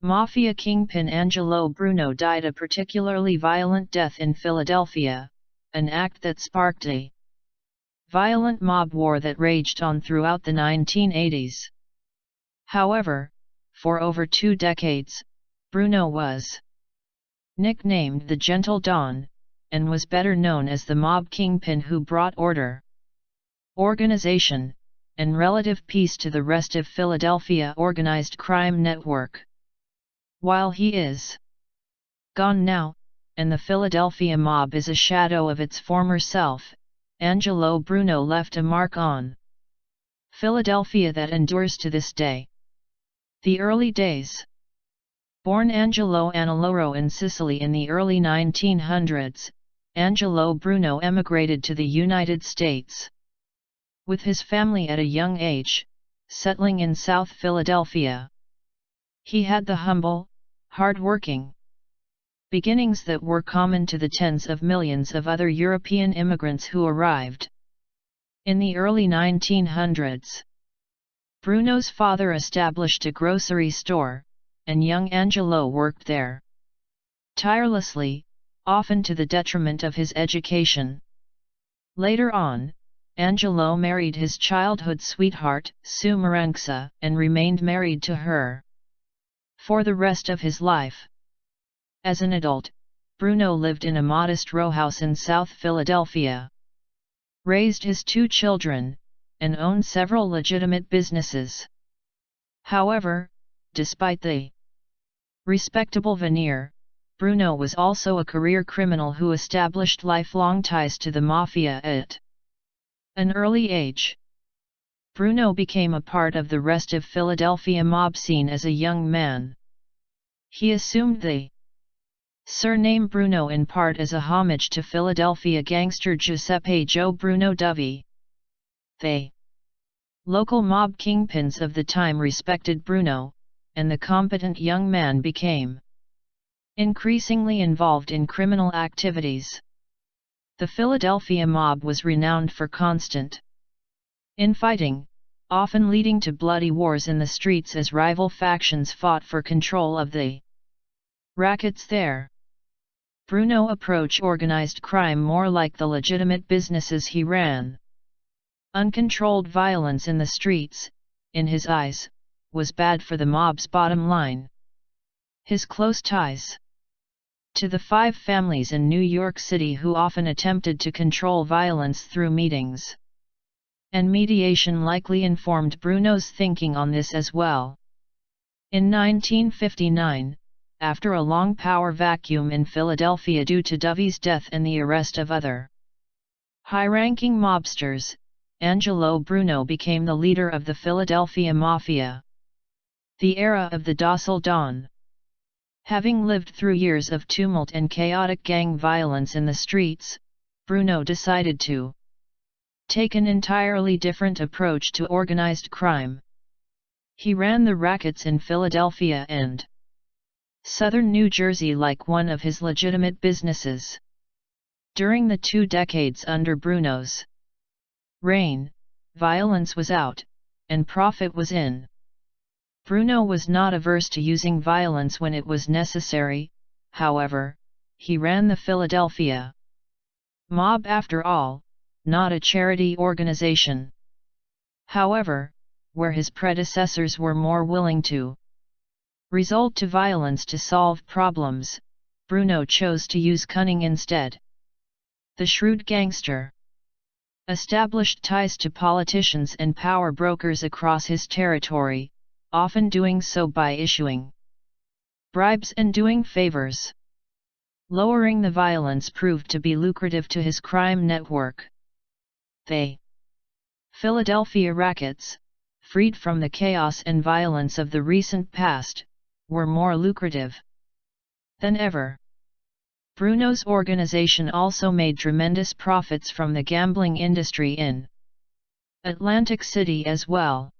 Mafia kingpin Angelo Bruno died a particularly violent death in Philadelphia, an act that sparked a violent mob war that raged on throughout the 1980s. However, for over 2 decades, Bruno was nicknamed the Gentle Don, and was better known as the mob kingpin who brought order, organization, and relative peace to the rest of Philadelphia organized crime network. While he is gone now, and the Philadelphia mob is a shadow of its former self, Angelo Bruno left a mark on Philadelphia that endures to this day. The early days. Born Angelo Annaloro in Sicily in the early 1900s, Angelo Bruno emigrated to the United States with his family at a young age, settling in South Philadelphia. He had the humble, hard-working beginnings that were common to the tens of millions of other European immigrants who arrived in the early 1900s. Bruno's father established a grocery store, and young Angelo worked there tirelessly, often to the detriment of his education. Later on, Angelo married his childhood sweetheart, Sue Maranxa, and remained married to her for the rest of his life. As an adult, Bruno lived in a modest row house in South Philadelphia, raised his 2 children, and owned several legitimate businesses. However, despite the respectable veneer, Bruno was also a career criminal who established lifelong ties to the Mafia at an early age. Bruno became a part of the rest of Philadelphia mob scene as a young man. He assumed the surname Bruno in part as a homage to Philadelphia gangster Giuseppe Joe Bruno Dovey. The local mob kingpins of the time respected Bruno, and the competent young man became increasingly involved in criminal activities. The Philadelphia mob was renowned for constant infighting, often leading to bloody wars in the streets as rival factions fought for control of the rackets there. Bruno approached organized crime more like the legitimate businesses he ran. Uncontrolled violence in the streets, in his eyes, was bad for the mob's bottom line. His close ties to the 5 families in New York City who often attempted to control violence through meetings and mediation likely informed Bruno's thinking on this as well. In 1959, after a long power vacuum in Philadelphia due to Dovey's death and the arrest of other high-ranking mobsters, Angelo Bruno became the leader of the Philadelphia Mafia. The era of the docile Don. Having lived through years of tumult and chaotic gang violence in the streets, Bruno decided to take an entirely different approach to organized crime. He ran the rackets in Philadelphia and southern New Jersey like one of his legitimate businesses. During the 2 decades under Bruno's reign, violence was out, and profit was in. Bruno was not averse to using violence when it was necessary. However, he ran the Philadelphia mob after all, not a charity organization. However, where his predecessors were more willing to resort to violence to solve problems, Bruno chose to use cunning instead. The shrewd gangster established ties to politicians and power brokers across his territory, often doing so by issuing bribes and doing favors. Lowering the violence proved to be lucrative to his crime network. The Philadelphia rackets, freed from the chaos and violence of the recent past, were more lucrative than ever. Bruno's organization also made tremendous profits from the gambling industry in Atlantic City as well.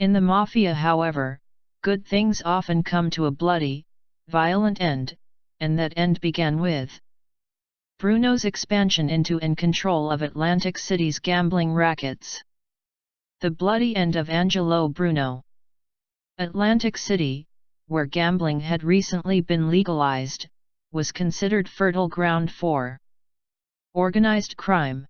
In the Mafia, however, good things often come to a bloody, violent end, and that end began with Bruno's expansion into and control of Atlantic City's gambling rackets. The bloody end of Angelo Bruno. Atlantic City, where gambling had recently been legalized, was considered fertile ground for organized crime.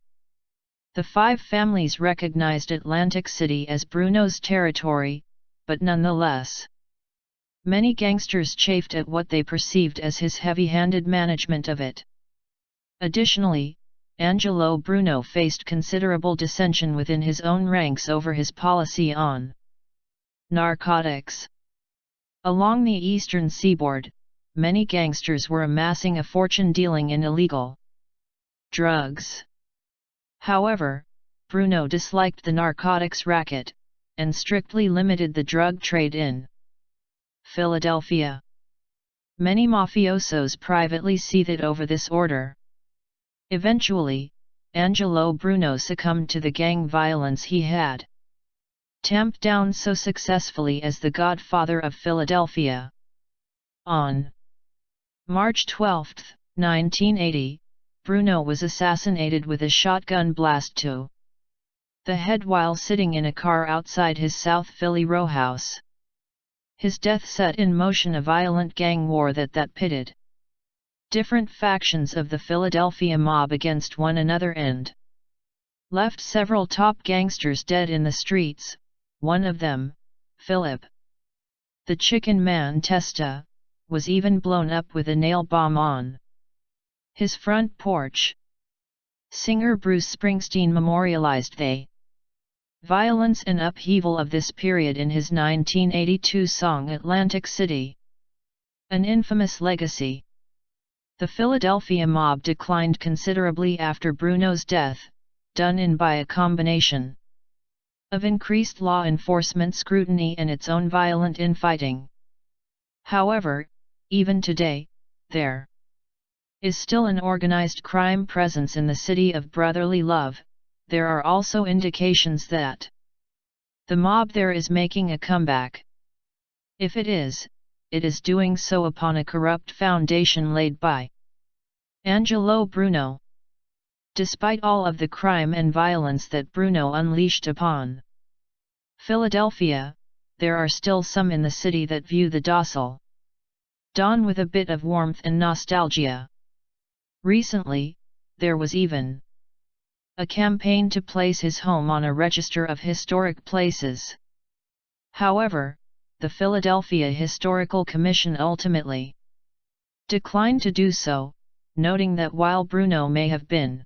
The five families recognized Atlantic City as Bruno's territory, but nonetheless, many gangsters chafed at what they perceived as his heavy-handed management of it. Additionally, Angelo Bruno faced considerable dissension within his own ranks over his policy on narcotics. Along the eastern seaboard, many gangsters were amassing a fortune dealing in illegal drugs. However, Bruno disliked the narcotics racket, and strictly limited the drug trade in Philadelphia. Many mafiosos privately seethed over this order. Eventually, Angelo Bruno succumbed to the gang violence he had tamped down so successfully as the Godfather of Philadelphia. On March 12, 1980, Bruno was assassinated with a shotgun blast to the head while sitting in a car outside his South Philly row house. His death set in motion a violent gang war that pitted different factions of the Philadelphia mob against one another and left several top gangsters dead in the streets, one of them, Philip the Chicken Man Testa, was even blown up with a nail bomb on his front porch. Singer Bruce Springsteen memorialized the violence and upheaval of this period in his 1982 song Atlantic City. An infamous legacy. The Philadelphia mob declined considerably after Bruno's death, done in by a combination of increased law enforcement scrutiny and its own violent infighting. However, even today, there is still an organized crime presence in the city of brotherly love. There are also indications that the mob there is making a comeback. If it is doing so upon a corrupt foundation laid by Angelo Bruno. Despite all of the crime and violence that Bruno unleashed upon Philadelphia, there are still some in the city that view the docile Don with a bit of warmth and nostalgia. Recently, there was even a campaign to place his home on a register of historic places. However, the Philadelphia Historical Commission ultimately declined to do so, noting that while Bruno may have been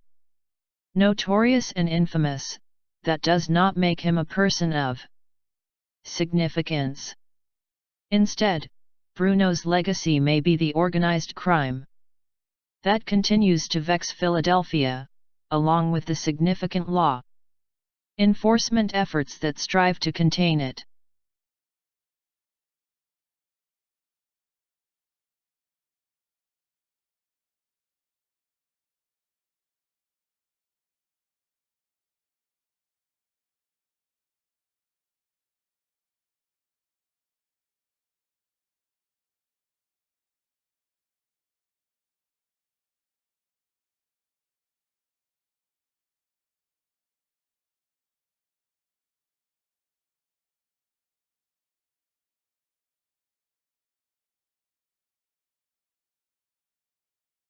notorious and infamous, that does not make him a person of significance. Instead, Bruno's legacy may be the organized crime that continues to vex Philadelphia, along with the significant law enforcement efforts that strive to contain it.